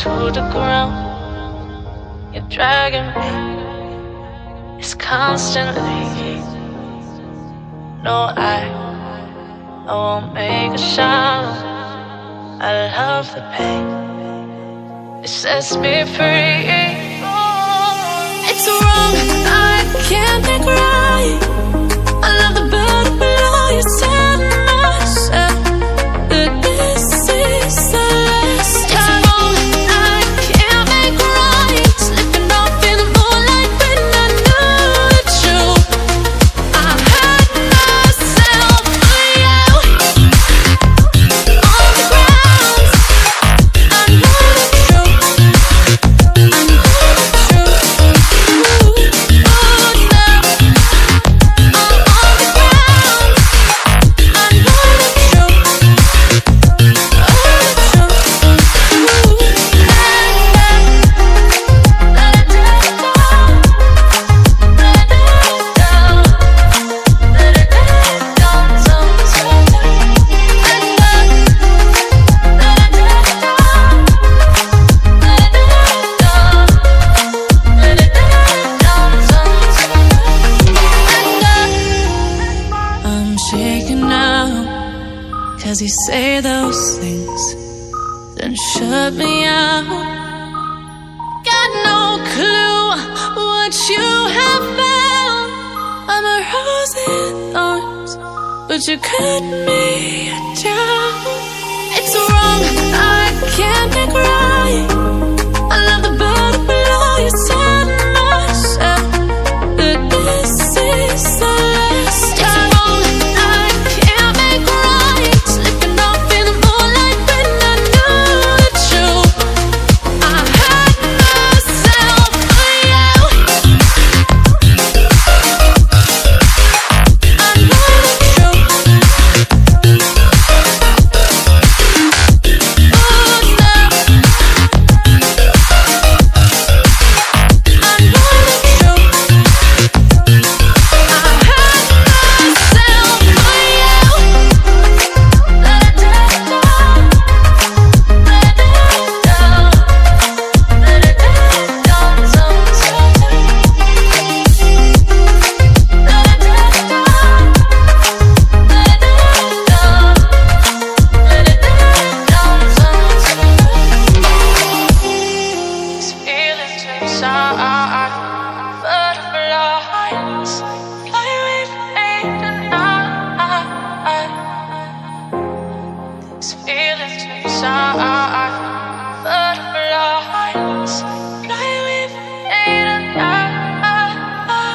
to the ground. You're dragging me. It's constantly. No, I won't make a sound. I love the pain. It sets me free. It's wrong, I can't think right. I love the bird below you. Tell myself that this is the last time. It's wrong, I can't make right. Slipping off in the moonlight when I knew the truth. I hurt myself for you. On the ground, I know the truth. I know the truth. Cause you say those things, then shut me out. Got no clue what you have found. I'm a rose in thorns, but you cut me down. It's wrong, I can't think right. I love the bird below you. Tell myself that this is the last time. It's wrong, I can't make right. Slipping off in the moonlight when I knew the truth. I hurt myself for you. I know the truth. Oh no. I know the truth. I hurt myself for you. Let it down, let it down, let it down, sometimes. Let it down, let it down, let it down, sometimes. These feelings inside, butterflies fly away from me tonight. These feelings inside.